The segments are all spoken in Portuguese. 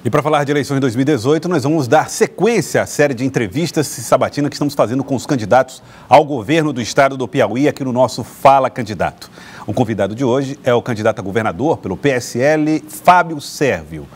E para falar de eleições de 2018, nós vamos dar sequência à série de entrevistas sabatina que estamos fazendo com os candidatos ao governo do estado do Piauí aqui no nosso Fala Candidato. O convidado de hoje é o candidato a governador pelo PSL, Fábio Sérvio.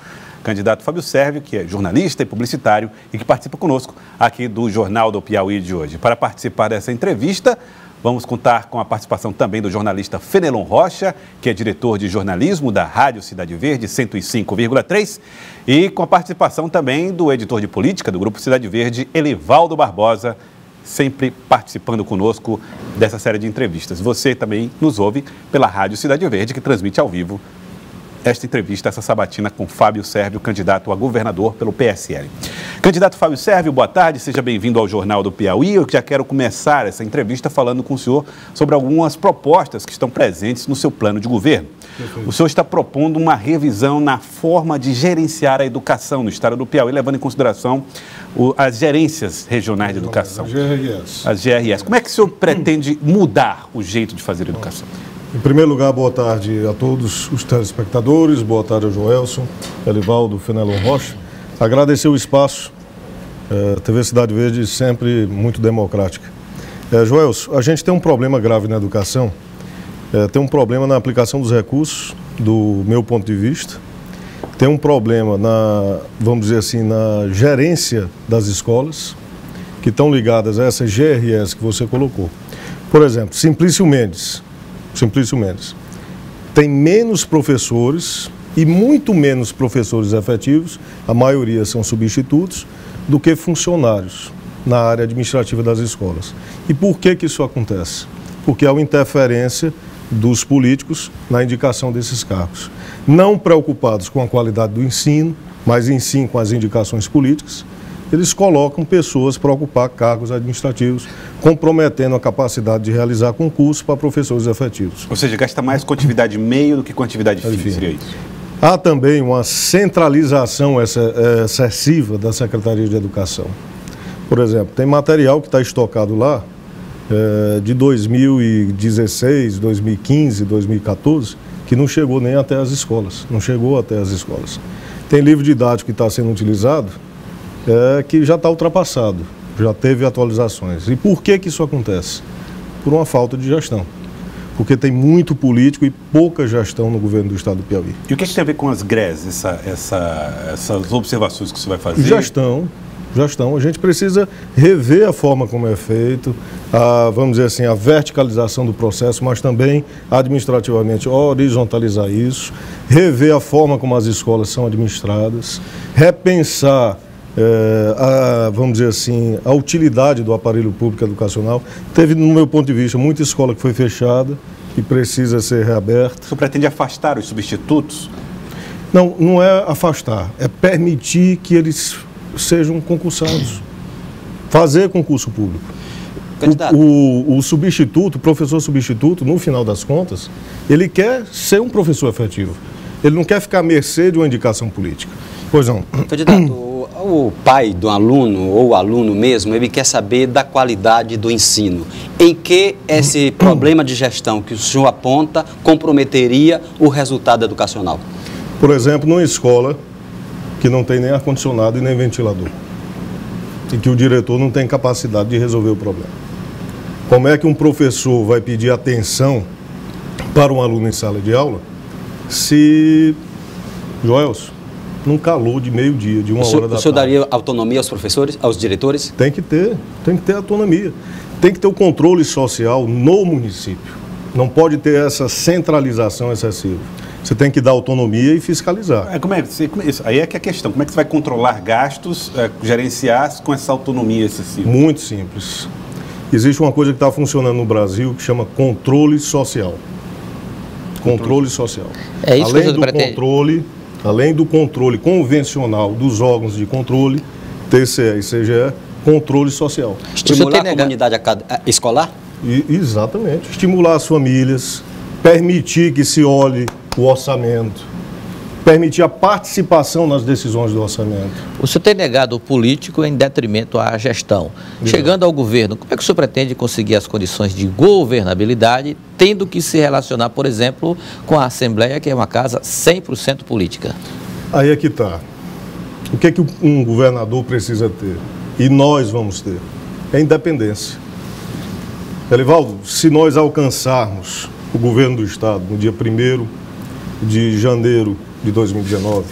Candidato Fábio Sérvio, que é jornalista e publicitário e que participa conosco aqui do Jornal do Piauí de hoje. Para participar dessa entrevista, vamos contar com a participação também do jornalista Fenelon Rocha, que é diretor de jornalismo da Rádio Cidade Verde 105,3, e com a participação também do editor de política do Grupo Cidade Verde, Elivaldo Barbosa, sempre participando conosco dessa série de entrevistas. Você também nos ouve pela Rádio Cidade Verde, que transmite ao vivo esta entrevista, essa sabatina com Fábio Sérvio, candidato a governador pelo PSL. Candidato Fábio Sérvio, boa tarde, seja bem-vindo ao Jornal do Piauí. Eu já quero começar essa entrevista falando com o senhor sobre algumas propostas que estão presentes no seu plano de governo. Perfeito. O senhor está propondo uma revisão na forma de gerenciar a educação no estado do Piauí, levando em consideração as gerências regionais de educação. As GRS. Como é que o senhor pretende mudar o jeito de fazer educação? Em primeiro lugar, boa tarde a todos os telespectadores, boa tarde ao Joelson, Elivaldo, Fenelon Rocha. Agradecer o espaço, TV Cidade Verde sempre muito democrática. Joelson, a gente tem um problema grave na educação, tem um problema na aplicação dos recursos, do meu ponto de vista, tem um problema vamos dizer assim, na gerência das escolas, que estão ligadas a essas GRS que você colocou. Por exemplo, Simplício Mendes tem menos professores e muito menos professores efetivos, a maioria são substitutos, do que funcionários na área administrativa das escolas. E por que isso acontece? Porque há uma interferência dos políticos na indicação desses cargos. Não preocupados com a qualidade do ensino, mas em sim com as indicações políticas, eles colocam pessoas para ocupar cargos administrativos, comprometendo a capacidade de realizar concursos para professores efetivos. Ou seja, gasta mais com atividade meio do que com atividade fim, seria isso? Há também uma centralização excessiva da Secretaria de Educação. Por exemplo, tem material que está estocado lá de 2016, 2015, 2014, que não chegou nem até as escolas, Tem livro didático que está sendo utilizado que já está ultrapassado, já teve atualizações. E por que isso acontece? Por uma falta de gestão. Porque tem muito político e pouca gestão no governo do estado do Piauí. E o que tem a ver com as greves, essas observações que você vai fazer? Gestão. A gente precisa rever a forma como é feito, vamos dizer assim, a verticalização do processo, mas também administrativamente horizontalizar isso, rever a forma como as escolas são administradas, repensar vamos dizer assim, a utilidade do aparelho público educacional. Teve, no meu ponto de vista, muita escola que foi fechada e precisa ser reaberta. O senhor pretende afastar os substitutos? Não é afastar, é permitir que eles sejam concursados, fazer concurso público. O substituto, o professor substituto, no final das contas, ele quer ser um professor efetivo. Ele não quer ficar à mercê de uma indicação política. Pois não. Candidato, o pai do aluno, ou o aluno mesmo, ele quer saber da qualidade do ensino. Em que esse problema de gestão que o senhor aponta comprometeria o resultado educacional? Por exemplo, numa escola que não tem nem ar-condicionado e nem ventilador, e que o diretor não tem capacidade de resolver o problema. Como é que um professor vai pedir atenção para um aluno em sala de aula se, Joelson, num calor de meio-dia, de uma hora da tarde? O senhor daria autonomia aos professores, aos diretores? Tem que ter autonomia. Tem que ter o controle social no município. Não pode ter essa centralização excessiva. Você tem que dar autonomia e fiscalizar. Aí é que é a questão. Como é que você vai controlar gastos, gerenciar com essa autonomia excessiva? Muito simples. Existe uma coisa que está funcionando no Brasil que chama controle social. Controle social. É isso que você pretende? Além do controle convencional dos órgãos de controle, TCE e CGE, controle social. Estimular a comunidade escolar? Exatamente. Estimular as famílias, permitir que se olhe o orçamento, permitir a participação nas decisões do orçamento. O senhor tem negado o político em detrimento à gestão. Chegando ao governo, como é que o senhor pretende conseguir as condições de governabilidade, tendo que se relacionar, por exemplo, com a Assembleia, que é uma casa 100% política? Aí é que está. O que é que um governador precisa ter? E nós vamos ter? É independência. Elivaldo, se nós alcançarmos o governo do Estado no dia 1º de janeiro de 2019,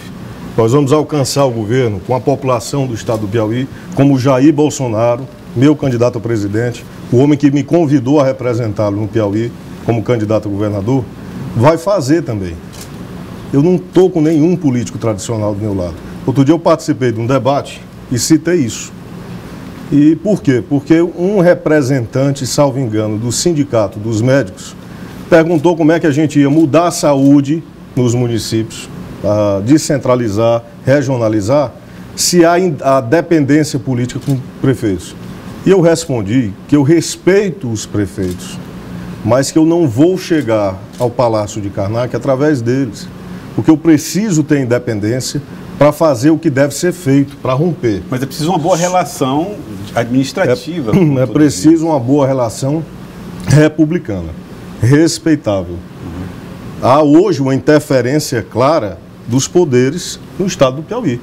nós vamos alcançar o governo com a população do Estado do Piauí, como Jair Bolsonaro, meu candidato a presidente, o homem que me convidou a representá-lo no Piauí como candidato a governador, vai fazer também. Eu não estou com nenhum político tradicional do meu lado. Outro dia eu participei de um debate e citei isso. E por quê? Porque um representante, salvo engano, do sindicato dos médicos, perguntou como é que a gente ia mudar a saúde nos municípios, descentralizar, regionalizar, se há a dependência política com prefeitos. E eu respondi que eu respeito os prefeitos, mas que eu não vou chegar ao Palácio de Karnak através deles, porque eu preciso ter independência para fazer o que deve ser feito, para romper. Mas é preciso uma boa relação administrativa. É preciso uma boa relação republicana, respeitável. Há hoje uma interferência clara dos poderes no Estado do Piauí.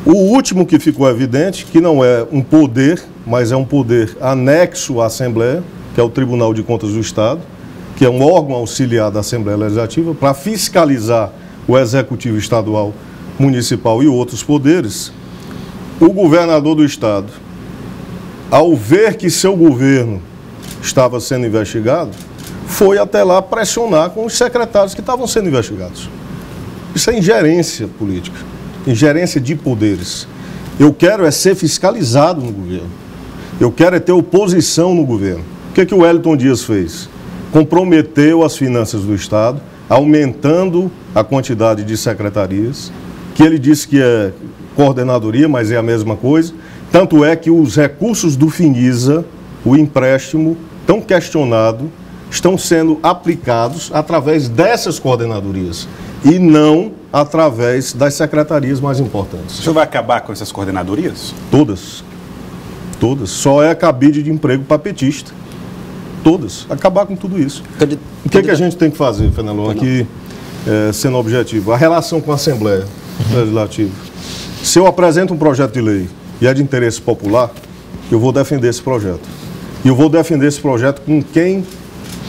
O último que ficou evidente, que não é um poder, mas é um poder anexo à Assembleia, que é o Tribunal de Contas do Estado, que é um órgão auxiliar da Assembleia Legislativa, para fiscalizar o Executivo Estadual, Municipal e outros poderes. O governador do Estado, ao ver que seu governo estava sendo investigado, foi até lá pressionar com os secretários que estavam sendo investigados. Isso é ingerência política, ingerência de poderes. Eu quero é ser fiscalizado no governo. Eu quero é ter oposição no governo. O que o Wellington Dias fez? Comprometeu as finanças do Estado, aumentando a quantidade de secretarias, que ele disse que é coordenadoria, mas é a mesma coisa. Tanto é que os recursos do Finisa, o empréstimo tão questionado, estão sendo aplicados através dessas coordenadorias e não através das secretarias mais importantes. O senhor vai acabar com essas coordenadorias? Todas. Todas. Só é cabide de emprego para petista. Todas. Acabar com tudo isso. O que a gente tem que fazer, Fenelon, aqui, sendo objetivo? A relação com a Assembleia Legislativa. Se eu apresento um projeto de lei e é de interesse popular, eu vou defender esse projeto. E eu vou defender esse projeto com quem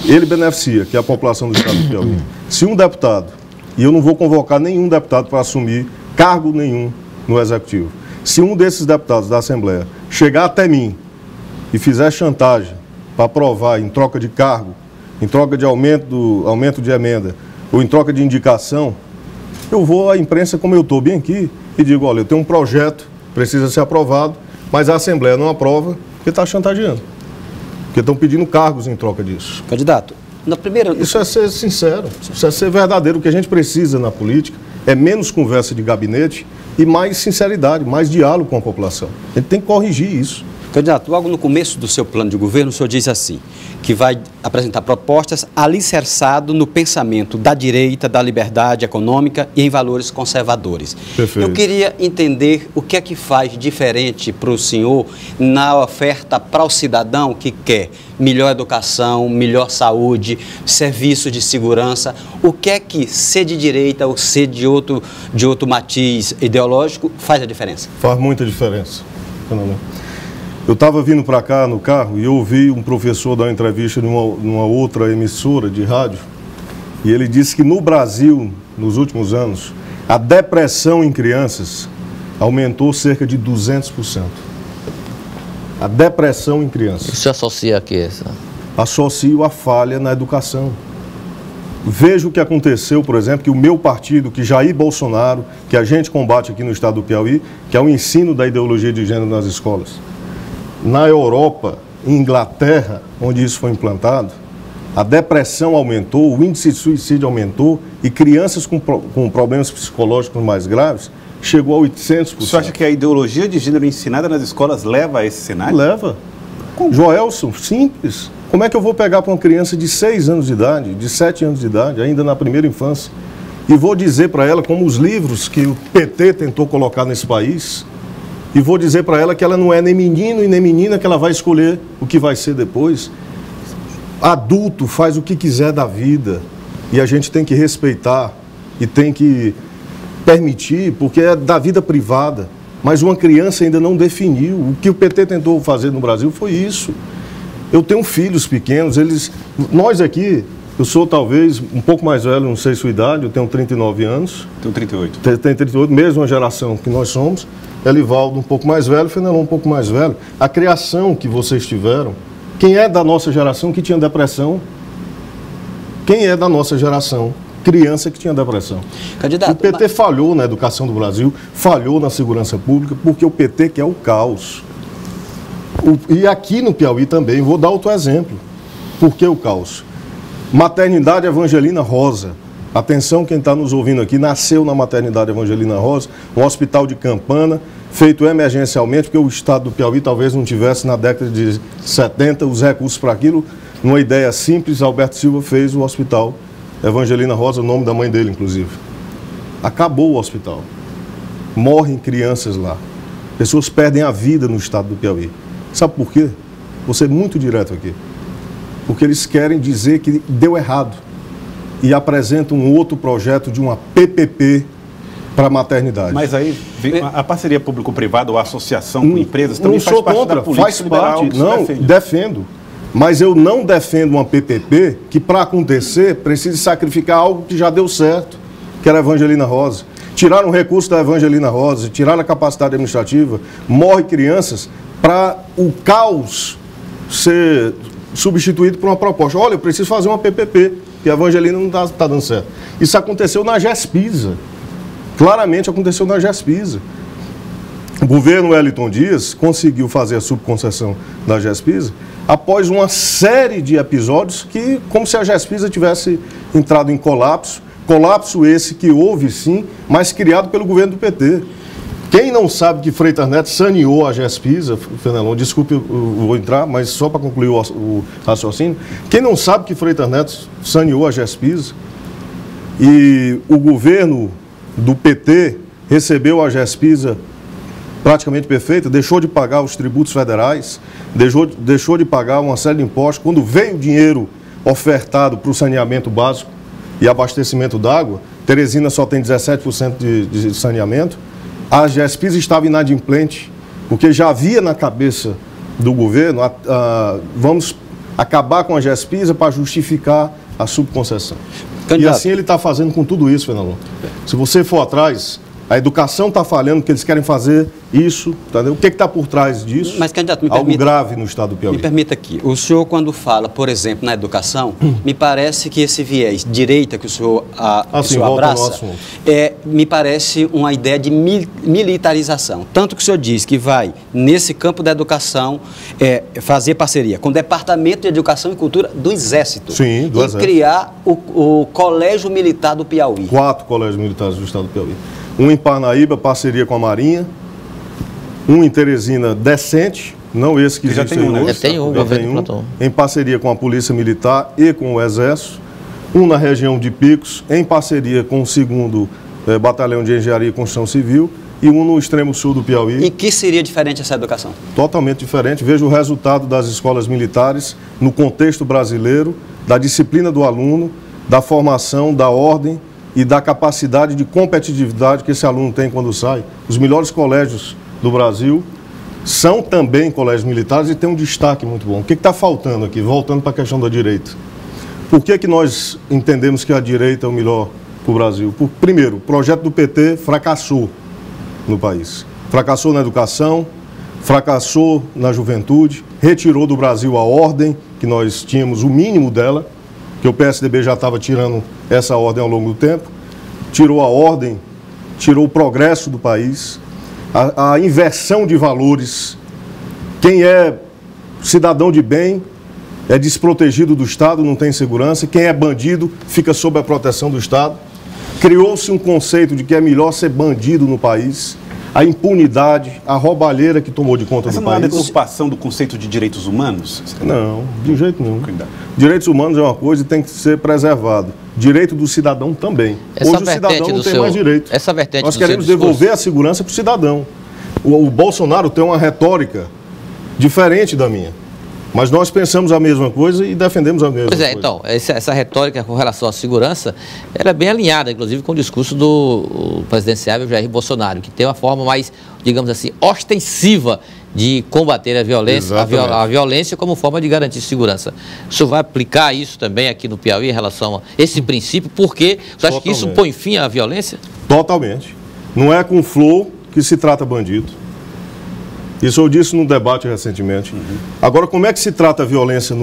ele beneficia, que é a população do Estado do Piauí. Se um deputado, e eu não vou convocar nenhum deputado para assumir cargo nenhum no Executivo, se um desses deputados da Assembleia chegar até mim e fizer chantagem para aprovar em troca de cargo, em troca de aumento de emenda, ou em troca de indicação, eu vou à imprensa como eu estou bem aqui e digo, olha, eu tenho um projeto, precisa ser aprovado, mas a Assembleia não aprova porque está chantageando. Porque estão pedindo cargos em troca disso. Candidato, na primeira... Isso é ser sincero, isso é ser verdadeiro. O que a gente precisa na política é menos conversa de gabinete e mais sinceridade, mais diálogo com a população. A gente tem que corrigir isso. Candidato, logo no começo do seu plano de governo, o senhor disse assim, que vai apresentar propostas alicerçado no pensamento da direita, da liberdade econômica e em valores conservadores. Perfeito. Eu queria entender o que é que faz diferente para o senhor na oferta para o cidadão que quer melhor educação, melhor saúde, serviço de segurança. O que é que ser de direita ou ser de outro matiz ideológico faz a diferença? Faz muita diferença. Eu estava vindo para cá no carro e ouvi um professor dar uma entrevista numa outra emissora de rádio e ele disse que no Brasil, nos últimos anos, a depressão em crianças aumentou cerca de 200%. A depressão em crianças. Isso associa a quê? Associo a falha na educação. Veja o que aconteceu, por exemplo, que o meu partido, que Jair Bolsonaro, que a gente combate aqui no estado do Piauí, que é o ensino da ideologia de gênero nas escolas. Na Europa, em Inglaterra, onde isso foi implantado, a depressão aumentou, o índice de suicídio aumentou e crianças com problemas psicológicos mais graves chegou a 800%. Você acha que a ideologia de gênero ensinada nas escolas leva a esse cenário? Leva. Joelson, simples. Como é que eu vou pegar para uma criança de 6 anos de idade, de 7 anos de idade, ainda na primeira infância, e vou dizer para ela, como os livros que o PT tentou colocar nesse país, e vou dizer para ela que ela não é nem menino e nem menina, que ela vai escolher o que vai ser depois. Adulto faz o que quiser da vida e a gente tem que respeitar e tem que permitir, porque é da vida privada. Mas uma criança ainda não definiu. O que o PT tentou fazer no Brasil foi isso. Eu tenho filhos pequenos, nós aqui, eu sou talvez um pouco mais velho, não sei sua idade, eu tenho 39 anos. Tenho 38. Tem 38, mesma geração que nós somos. Elivaldo um pouco mais velho, Fenelon um pouco mais velho. A criação que vocês tiveram, quem é da nossa geração que tinha depressão? Quem é da nossa geração? Criança que tinha depressão. Candidato, o PT falhou na educação do Brasil, falhou na segurança pública, porque o PT quer o caos. E aqui no Piauí também, vou dar outro exemplo. Por que o caos? Maternidade Evangelina Rosa. Atenção, quem está nos ouvindo aqui, nasceu na Maternidade Evangelina Rosa, um hospital de Campana, feito emergencialmente, porque o estado do Piauí talvez não tivesse na década de 70 os recursos para aquilo. Numa ideia simples, Alberto Silva fez o hospital Evangelina Rosa, o nome da mãe dele, inclusive. Acabou o hospital. Morrem crianças lá. Pessoas perdem a vida no estado do Piauí. Sabe por quê? Vou ser muito direto aqui. Porque eles querem dizer que deu errado. E apresentam um outro projeto de uma PPP para a maternidade. Mas aí, a parceria público-privada ou a associação com empresas também faz parte da política faz liberal. Parte, não, defendo. Mas eu não defendo uma PPP que, para acontecer, precise sacrificar algo que já deu certo, que era a Evangelina Rosa. Tiraram o recurso da Evangelina Rosa, tiraram a capacidade administrativa, morrem crianças, para o caos ser substituído por uma proposta. Olha, eu preciso fazer uma PPP, que a Evangelina não está dando certo. Isso aconteceu na GESPISA. Claramente aconteceu na GESPISA. O governo Wellington Dias conseguiu fazer a subconcessão da GESPISA após uma série de episódios que, como se a GESPISA tivesse entrado em colapso, colapso esse que houve sim, mas criado pelo governo do PT. Quem não sabe que Freitas Neto saneou a GESPISA, Fenelon, desculpe, eu vou entrar, mas só para concluir o raciocínio, quem não sabe que Freitas Neto saneou a GESPISA e o governo do PT recebeu a GESPISA praticamente perfeita, deixou de pagar os tributos federais, deixou de pagar uma série de impostos. Quando veio o dinheiro ofertado para o saneamento básico e abastecimento d'água, Teresina só tem 17% de saneamento, a GESPISA estava inadimplente, porque já havia na cabeça do governo, vamos acabar com a GESPISA para justificar a subconcessão. Candidato. E assim ele está fazendo com tudo isso, Fenelon. Se você for atrás, a educação está falhando, porque eles querem fazer isso, entendeu? O que está por trás disso? Mas, candidato, me algo permita, grave no estado do Piauí. Me permita aqui, o senhor quando fala, por exemplo, na educação, me parece que esse viés direita que o senhor, abraça, me parece uma ideia de militarização. Tanto que o senhor diz que vai, nesse campo da educação, fazer parceria com o Departamento de Educação e Cultura do Exército. Sim, do Exército. E criar o Colégio Militar do Piauí. 4 colégios militares do estado do Piauí. Um em Parnaíba, parceria com a Marinha. Um em Teresina, decente, não esse que existe aí hoje. Já tem um, em parceria com a Polícia Militar e com o Exército. Um na região de Picos, em parceria com o 2º Batalhão de Engenharia e Construção Civil. E um no extremo sul do Piauí. E que seria diferente essa educação? Totalmente diferente. Veja o resultado das escolas militares no contexto brasileiro, da disciplina do aluno, da formação, da ordem e da capacidade de competitividade que esse aluno tem quando sai. Os melhores colégios do Brasil são também colégios militares e tem um destaque muito bom. O que está faltando aqui? Voltando para a questão da direita. Por que nós entendemos que a direita é o melhor para o Brasil? Primeiro, o projeto do PT fracassou no país. Fracassou na educação, fracassou na juventude, retirou do Brasil a ordem, que nós tínhamos o mínimo dela, que o PSDB já estava tirando essa ordem ao longo do tempo, tirou a ordem, tirou o progresso do país, a inversão de valores. Quem é cidadão de bem é desprotegido do Estado, não tem segurança. Quem é bandido fica sob a proteção do Estado. Criou-se um conceito de que é melhor ser bandido no país. A impunidade, a roubalheira que tomou de conta do país. Essa não é a deturpação do conceito de direitos humanos? Não, de jeito nenhum. Direitos humanos é uma coisa e tem que ser preservado. Direito do cidadão também. Hoje o cidadão não tem mais direito. Essa vertente Nós queremos devolver a segurança para o cidadão. O Bolsonaro tem uma retórica diferente da minha. Mas nós pensamos a mesma coisa e defendemos a mesma coisa. Pois é, então, essa retórica com relação à segurança, ela é bem alinhada, inclusive, com o discurso do presidenciável Jair Bolsonaro, que tem uma forma mais, digamos assim, ostensiva de combater a violência, a violência como forma de garantir segurança. O senhor vai aplicar isso também aqui no Piauí em relação a esse princípio? Porque você acha que isso põe fim à violência? Totalmente. Não é com flor que se trata bandido. Isso eu disse num debate recentemente. Agora, como é que se trata a violência,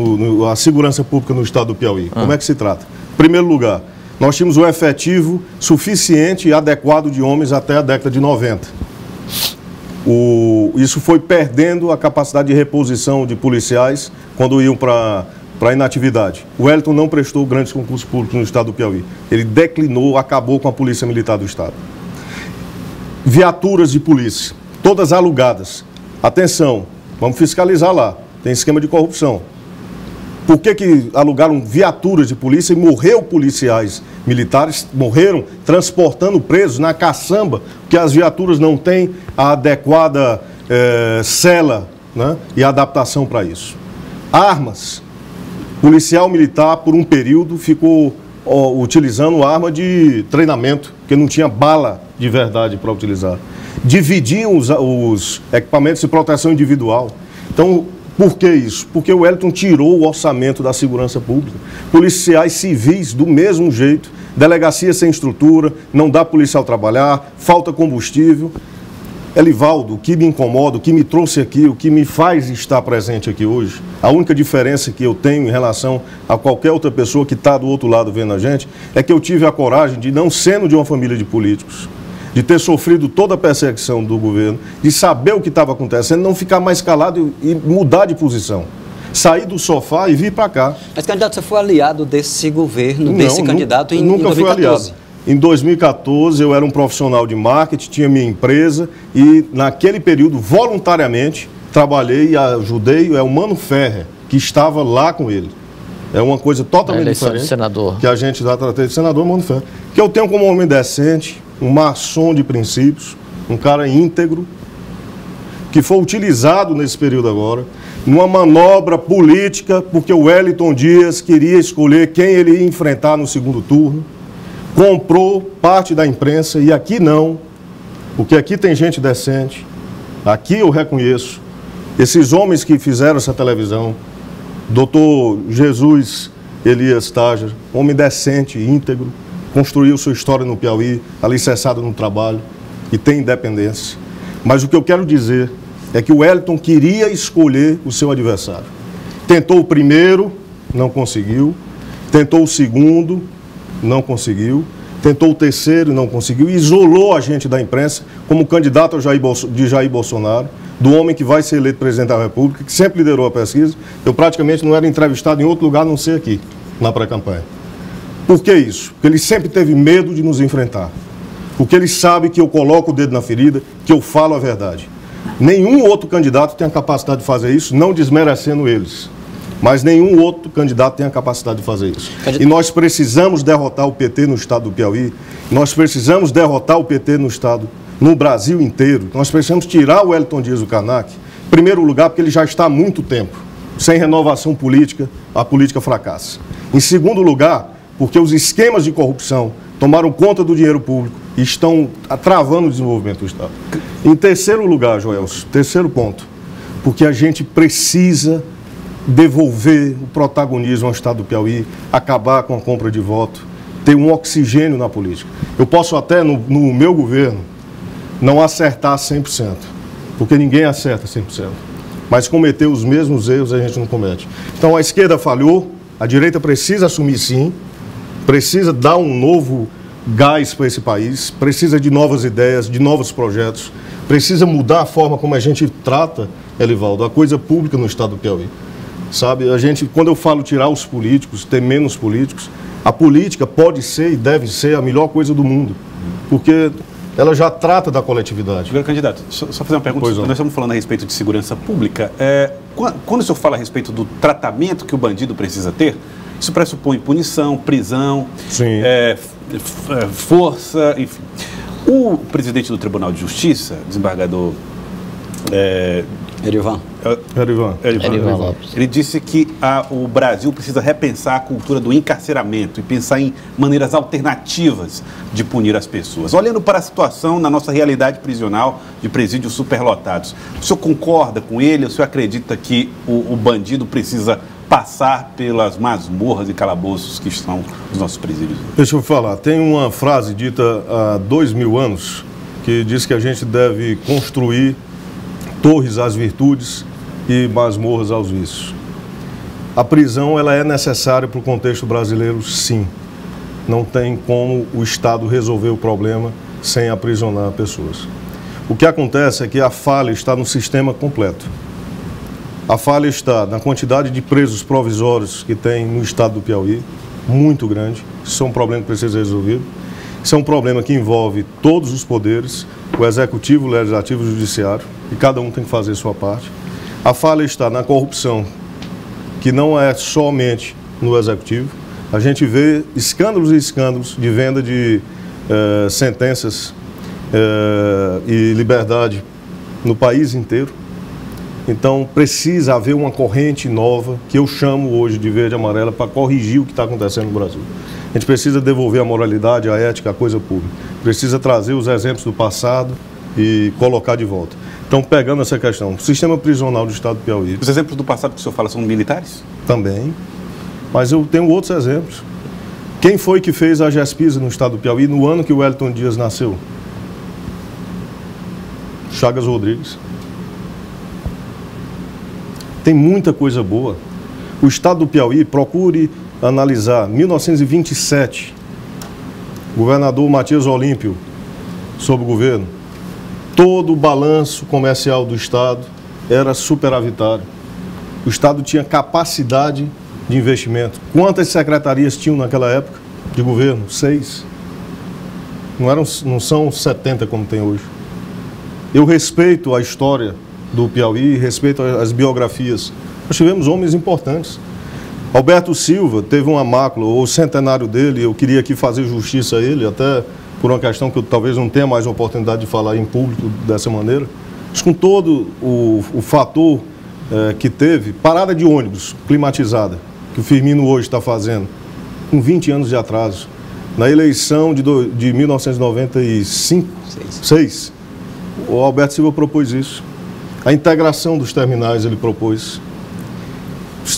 a segurança pública no estado do Piauí? Como é que se trata? Em primeiro lugar, nós tínhamos um efetivo suficiente e adequado de homens até a década de 90. Isso foi perdendo a capacidade de reposição de policiais quando iam para a inatividade. O Wellington não prestou grandes concursos públicos no estado do Piauí. Ele declinou, acabou com a Polícia Militar do estado. Viaturas de polícia, todas alugadas. Atenção, vamos fiscalizar lá, tem esquema de corrupção. Por que alugaram viaturas de polícia e morreu policiais militares, morreram transportando presos na caçamba, porque as viaturas não têm a adequada cela, né, e adaptação para isso. Armas, policial militar por um período ficou utilizando arma de treinamento, porque não tinha bala de verdade para utilizar. Dividiam os equipamentos de proteção individual. Então, por que isso? Porque o Wellington tirou o orçamento da segurança pública. Policiais civis do mesmo jeito, delegacia sem estrutura, não dá policial trabalhar, falta combustível. Elivaldo, o que me incomoda, o que me trouxe aqui, o que me faz estar presente aqui hoje, a única diferença que eu tenho em relação a qualquer outra pessoa que está do outro lado vendo a gente, é que eu tive a coragem de, não sendo de uma família de políticos, de ter sofrido toda a perseguição do governo, de saber o que estava acontecendo, não ficar mais calado e mudar de posição. Sair do sofá e vir para cá. Mas, candidato, você foi aliado desse governo, desse candidato em 2014? Nunca fui aliado. Em 2014, eu era um profissional de marketing, tinha minha empresa e, naquele período, voluntariamente, trabalhei e ajudei o Mano Ferrer, que estava lá com ele. É uma coisa totalmente diferente. De senador. Que a gente já tratei de senador Mano Ferrer. Que eu tenho como homem decente, um maçom de princípios, um cara íntegro, que foi utilizado nesse período agora, numa manobra política, porque o Wellington Dias queria escolher quem ele ia enfrentar no segundo turno, comprou parte da imprensa, e aqui não, porque aqui tem gente decente, aqui eu reconheço, esses homens que fizeram essa televisão, doutor Jesus Elias Tager, homem decente, íntegro, construiu sua história no Piauí, alicerçado no trabalho e tem independência. Mas o que eu quero dizer é que o Wellington queria escolher o seu adversário. Tentou o primeiro, não conseguiu. Tentou o segundo, não conseguiu. Tentou o terceiro, não conseguiu. Isolou a gente da imprensa como candidato de Jair Bolsonaro, do homem que vai ser eleito presidente da República, que sempre liderou a pesquisa. Eu praticamente não era entrevistado em outro lugar, a não ser aqui, na pré-campanha. Por que isso? Porque ele sempre teve medo de nos enfrentar. Porque ele sabe que eu coloco o dedo na ferida, que eu falo a verdade. Nenhum outro candidato tem a capacidade de fazer isso, não desmerecendo eles. Mas nenhum outro candidato tem a capacidade de fazer isso. E nós precisamos derrotar o PT no estado do Piauí, nós precisamos derrotar o PT no estado, no Brasil inteiro. Nós precisamos tirar o Wellington Dias do Canac, em primeiro lugar, porque ele já está há muito tempo sem renovação política, a política fracassa. Em segundo lugar, porque os esquemas de corrupção tomaram conta do dinheiro público e estão travando o desenvolvimento do Estado. Em terceiro lugar, Joelso, terceiro ponto, porque a gente precisa devolver o protagonismo ao Estado do Piauí, acabar com a compra de voto, ter um oxigênio na política. Eu posso até, no meu governo, não acertar 100%, porque ninguém acerta 100%, mas cometer os mesmos erros a gente não comete. Então a esquerda falhou, a direita precisa assumir sim, precisa dar um novo gás para esse país, precisa de novas ideias, de novos projetos, precisa mudar a forma como a gente trata, Elivaldo, a coisa pública no estado do Piauí. Sabe, a gente, quando eu falo tirar os políticos, ter menos políticos, a política pode ser e deve ser a melhor coisa do mundo, porque ela já trata da coletividade. Candidato, só fazer uma pergunta. Nós estamos falando a respeito de segurança pública. Quando o senhor fala a respeito do tratamento que o bandido precisa ter, isso pressupõe punição, prisão, força, enfim. O presidente do Tribunal de Justiça, desembargador Erivan Lopes. Ele disse que o Brasil precisa repensar a cultura do encarceramento e pensar em maneiras alternativas de punir as pessoas. Olhando para a situação na nossa realidade prisional de presídios superlotados, o senhor concorda com ele? O senhor acredita que o bandido precisa passar pelas masmorras e calabouços que estão nos nossos presídios? Deixa eu falar, tem uma frase dita há 2000 anos que diz que a gente deve construir torres às virtudes e masmorras aos vícios. A prisão ela é necessária para o contexto brasileiro, sim. Não tem como o Estado resolver o problema sem aprisionar pessoas. O que acontece é que a falha está no sistema completo. A falha está na quantidade de presos provisórios que tem no estado do Piauí, muito grande. Isso é um problema que precisa ser resolvido. Isso é um problema que envolve todos os poderes, o executivo, o legislativo e o judiciário, e cada um tem que fazer a sua parte. A falha está na corrupção, que não é somente no executivo. A gente vê escândalos e escândalos de venda de sentenças e liberdade no país inteiro. Então, precisa haver uma corrente nova, que eu chamo hoje de verde e amarela, para corrigir o que está acontecendo no Brasil. A gente precisa devolver a moralidade, a ética, a coisa pública. Precisa trazer os exemplos do passado e colocar de volta. Então, pegando essa questão, o sistema prisional do estado do Piauí... Os exemplos do passado que o senhor fala são militares? Também, mas eu tenho outros exemplos. Quem foi que fez a GESPISA no estado do Piauí no ano que o Wellington Dias nasceu? Chagas Rodrigues. Tem muita coisa boa. O estado do Piauí, procure analisar, 1927, governador Matias Olímpio, sob o governo, todo o balanço comercial do estado era superavitário. O estado tinha capacidade de investimento. Quantas secretarias tinham naquela época de governo? 6. Não são 70 como tem hoje. Eu respeito a história do Piauí, respeito às biografias. Nós tivemos homens importantes. Alberto Silva teve uma mácula, o centenário dele, eu queria aqui fazer justiça a ele, até por uma questão que eu talvez não tenha mais oportunidade de falar em público dessa maneira, mas com todo o fator que teve, parada de ônibus climatizada, que o Firmino hoje está fazendo, com 20 anos de atraso. Na eleição de 1996, o Alberto Silva propôs isso. A integração dos terminais ele propôs.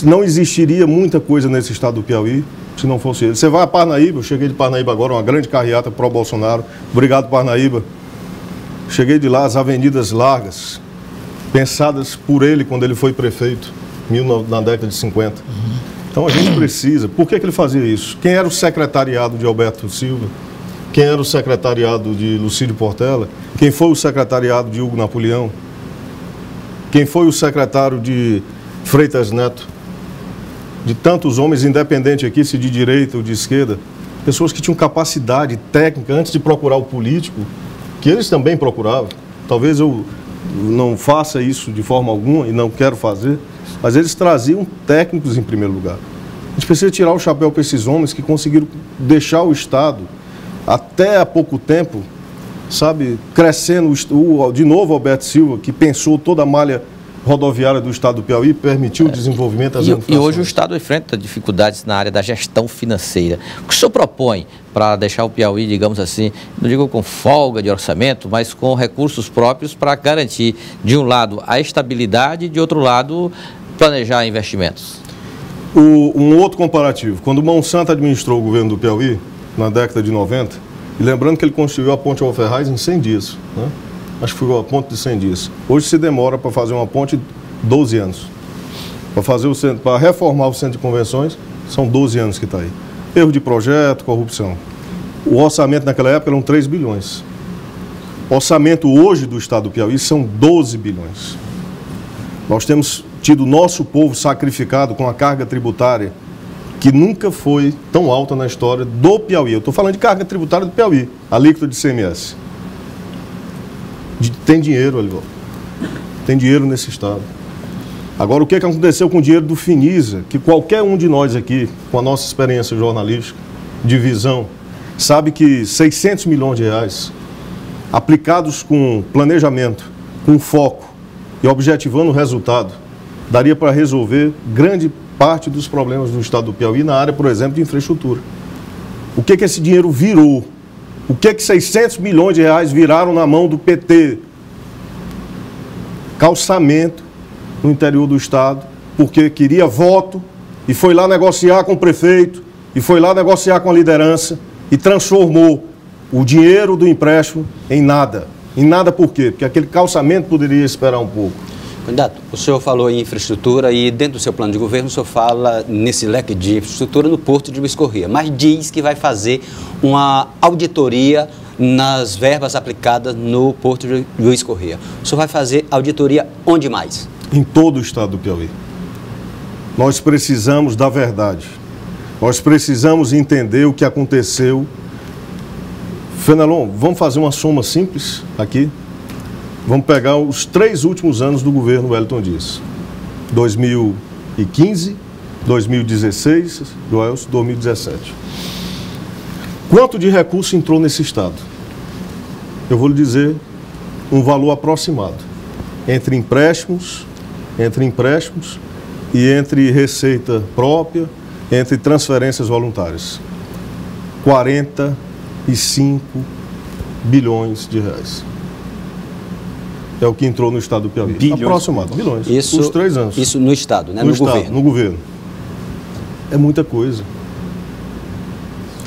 Não existiria muita coisa nesse estado do Piauí se não fosse ele. Você vai a Parnaíba, eu cheguei de Parnaíba agora, uma grande carreata pró-Bolsonaro. Obrigado, Parnaíba. Cheguei de lá, as avenidas largas, pensadas por ele quando ele foi prefeito, na década de 50. Então a gente precisa. Por que ele fazia isso? Quem era o secretariado de Alberto Silva? Quem era o secretariado de Lucídio Portela? Quem foi o secretariado de Hugo Napoleão? Quem foi o secretário de Freitas Neto? De tantos homens independentes aqui, se de direita ou de esquerda, pessoas que tinham capacidade técnica antes de procurar o político, que eles também procuravam. Talvez eu não faça isso de forma alguma e não quero fazer, mas eles traziam técnicos em primeiro lugar. A gente precisa tirar o chapéu para esses homens que conseguiram deixar o Estado, até há pouco tempo, sabe, crescendo. De novo, Alberto Silva, que pensou toda a malha rodoviária do estado do Piauí, permitiu o desenvolvimento das E hoje o Estado enfrenta dificuldades na área da gestão financeira. O que o senhor propõe para deixar o Piauí, digamos assim, não digo com folga de orçamento, mas com recursos próprios para garantir, de um lado, a estabilidade e, de outro lado, planejar investimentos? Um outro comparativo. Quando o Monsanto administrou o governo do Piauí, na década de 90, e lembrando que ele construiu a ponte Alferraz em 100 dias, né? Acho que foi a ponte de 100 dias. Hoje se demora para fazer uma ponte 12 anos. Para reformar o centro de convenções, são 12 anos que está aí. Erro de projeto, corrupção. O orçamento naquela época eram 3 bilhões. O orçamento hoje do estado do Piauí são 12 bilhões. Nós temos tido o nosso povo sacrificado com a carga tributária que nunca foi tão alta na história do Piauí. Eu estou falando de carga tributária do Piauí, alíquota de ICMS. Tem dinheiro, Alival. Tem dinheiro nesse estado. Agora, o que aconteceu com o dinheiro do Finisa, que qualquer um de nós aqui, com a nossa experiência jornalística, de visão, sabe que 600 milhões de reais, aplicados com planejamento, com foco, e objetivando o resultado, daria para resolver grande parte dos problemas do estado do Piauí na área, por exemplo, de infraestrutura. O que esse dinheiro virou? O que 600 milhões de reais viraram na mão do PT? Calçamento no interior do estado, porque queria voto e foi lá negociar com o prefeito e foi lá negociar com a liderança e transformou o dinheiro do empréstimo em nada. Em nada por quê? Porque aquele calçamento poderia esperar um pouco. Candidato, o senhor falou em infraestrutura e dentro do seu plano de governo o senhor fala nesse leque de infraestrutura no Porto de Luiz Correia, mas diz que vai fazer uma auditoria nas verbas aplicadas no Porto de Luiz Correia. O senhor vai fazer auditoria onde mais? Em todo o estado do Piauí. Nós precisamos da verdade. Nós precisamos entender o que aconteceu. Fenelon, vamos fazer uma soma simples aqui. Vamos pegar os 3 últimos anos do governo Wellington Dias. 2015, 2016, Joelson, 2017. Quanto de recurso entrou nesse estado? Eu vou lhe dizer um valor aproximado. Entre empréstimos e entre receita própria, entre transferências voluntárias. 45 bilhões de reais. É o que entrou no estado do Piauí. Bilhões. Aproximado, bilhões. Isso, os 3 anos. Isso no estado, né? No governo. No governo. É muita coisa.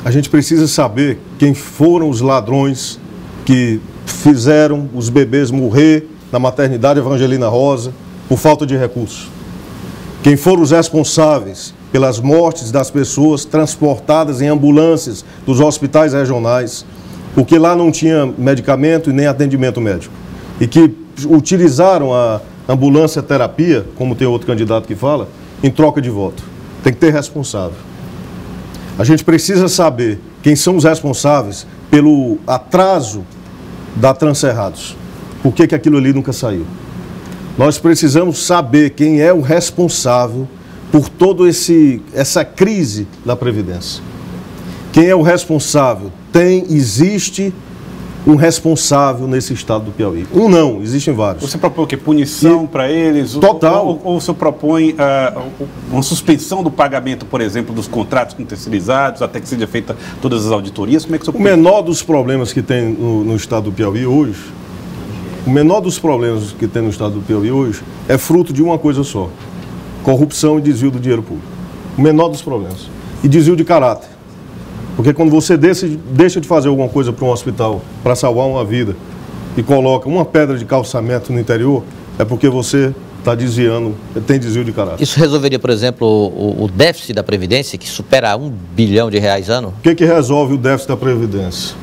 A gente precisa saber quem foram os ladrões que fizeram os bebês morrer na maternidade Evangelina Rosa por falta de recursos. Quem foram os responsáveis pelas mortes das pessoas transportadas em ambulâncias dos hospitais regionais, porque lá não tinha medicamento e nem atendimento médico. E que utilizaram a ambulância terapia, como tem outro candidato que fala, em troca de voto. Tem que ter responsável. A gente precisa saber quem são os responsáveis pelo atraso da Transerrados. Por que aquilo ali nunca saiu? Nós precisamos saber quem é o responsável por toda essa crise da Previdência. Quem é o responsável? Existe um responsável nesse estado do Piauí. Não, existem vários. Você propõe o quê? Punição para eles? Total. Ou você propõe uma suspensão do pagamento, por exemplo, dos contratos com terceirizados, até que seja feita todas as auditorias? Como é que você O menor dos problemas que tem no estado do Piauí hoje, é fruto de uma coisa só: corrupção e desvio do dinheiro público. O menor dos problemas. E desvio de caráter. Porque quando você deixa de fazer alguma coisa para um hospital para salvar uma vida e coloca uma pedra de calçamento no interior, é porque você está desviando, tem desvio de caráter. Isso resolveria, por exemplo, o déficit da Previdência, que supera R$1 bilhão ano? O que resolve o déficit da Previdência?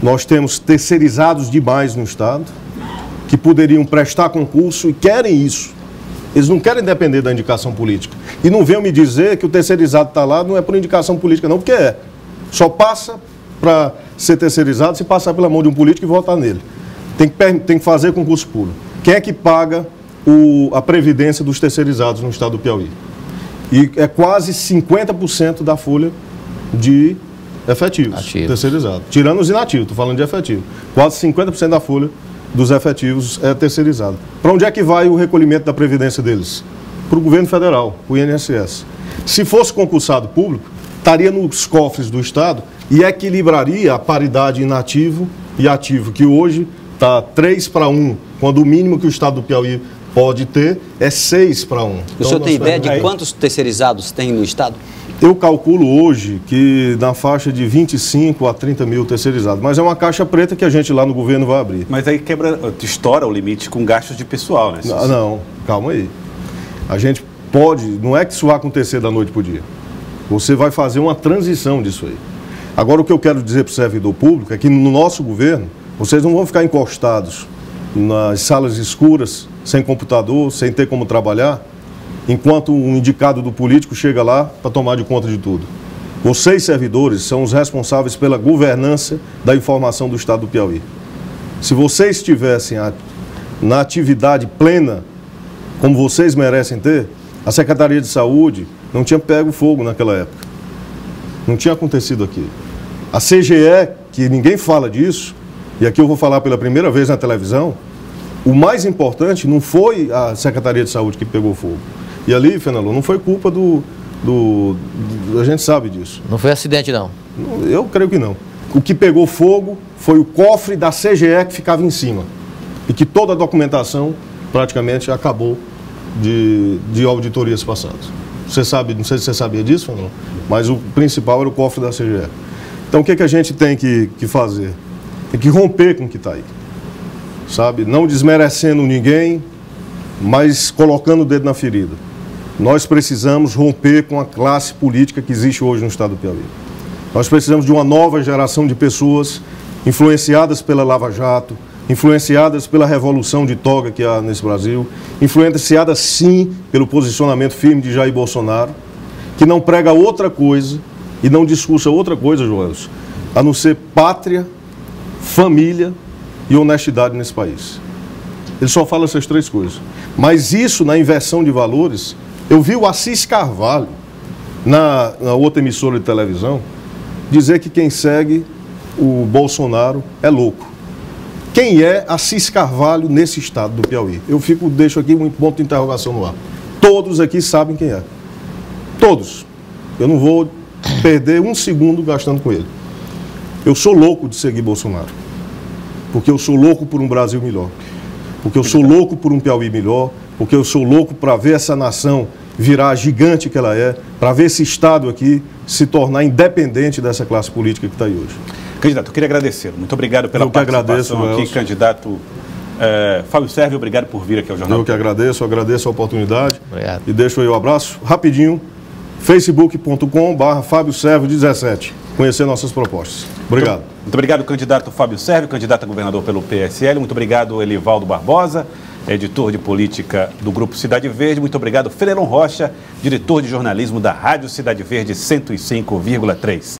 Nós temos terceirizados demais no estado, que poderiam prestar concurso e querem isso. Eles não querem depender da indicação política. E não venham me dizer que o terceirizado está lá, não é por indicação política não, porque é. Só passa para ser terceirizado se passar pela mão de um político e votar nele. Tem que fazer concurso público. Quem é que paga a previdência dos terceirizados no estado do Piauí? E é quase 50% da folha de efetivos terceirizados. Tirando os inativos, estou falando de efetivo. Quase 50% da folha dos efetivos é terceirizado. Para onde é que vai o recolhimento da previdência deles? Para o governo federal, o INSS. Se fosse concursado público, estaria nos cofres do estado e equilibraria a paridade inativo e ativo, que hoje está 3-1, quando o mínimo que o estado do Piauí pode ter é 6-1. Então, o senhor tem ideia de quantos terceirizados tem no estado? Eu calculo hoje que na faixa de 25 a 30 mil terceirizados, mas é uma caixa preta que a gente lá no governo vai abrir. Mas aí estoura o limite com gastos de pessoal, né? Não, calma aí. A gente pode, não é que isso vai acontecer da noite para o dia. Você vai fazer uma transição disso aí. Agora, o que eu quero dizer para o servidor público é que no nosso governo, vocês não vão ficar encostados nas salas escuras, sem computador, sem ter como trabalhar, enquanto um indicado do político chega lá para tomar de conta de tudo. Vocês, servidores, são os responsáveis pela governança da informação do estado do Piauí. Se vocês estivessem na atividade plena, como vocês merecem ter, a Secretaria de Saúde não tinha pego fogo naquela época. Não tinha acontecido aquilo. A CGE, que ninguém fala disso, e aqui eu vou falar pela primeira vez na televisão, O mais importante não foi a Secretaria de Saúde que pegou fogo. E ali, Fenelon, não foi culpa a gente sabe disso. Não foi acidente, não? Eu creio que não. O que pegou fogo foi o cofre da CGE que ficava em cima. E que toda a documentação praticamente acabou de auditorias passadas. Você sabe, não sei se você sabia disso ou não, mas o principal era o cofre da CGE. Então o que a gente tem que fazer? Tem que romper com o que está aí. Sabe? Não desmerecendo ninguém, mas colocando o dedo na ferida. Nós precisamos romper com a classe política que existe hoje no estado do Piauí. Nós precisamos de uma nova geração de pessoas influenciadas pela Lava Jato, influenciadas pela revolução de toga que há nesse Brasil, influenciadas sim pelo posicionamento firme de Jair Bolsonaro, que não prega outra coisa e não discursa outra coisa, Joelson, a não ser pátria, família e honestidade nesse país. Ele só fala essas três coisas. Mas isso, na inversão de valores, eu vi o Assis Carvalho, na outra emissora de televisão, dizer que quem segue o Bolsonaro é louco. Quem é Assis Carvalho nesse estado do Piauí? Deixo aqui um ponto de interrogação no ar. Todos aqui sabem quem é. Todos. Eu não vou perder um segundo gastando com ele. Eu sou louco de seguir Bolsonaro. Porque eu sou louco por um Brasil melhor. Porque eu sou louco por um Piauí melhor. Porque eu sou louco para ver essa nação virar a gigante que ela é. Para ver esse estado aqui se tornar independente dessa classe política que está aí hoje. Candidato, eu queria agradecer. Muito obrigado pela participação aqui, candidato Fábio Sérvio, obrigado por vir aqui ao Jornal. Eu que agradeço a oportunidade. Obrigado. E deixo aí o abraço, rapidinho, facebook.com/FábioSérvio17, conhecer nossas propostas. Obrigado. Muito obrigado, candidato Fábio Sérvio, candidato a governador pelo PSL. Muito obrigado, Elivaldo Barbosa, editor de política do Grupo Cidade Verde. Muito obrigado, Fenelon Rocha, diretor de jornalismo da Rádio Cidade Verde 105,3.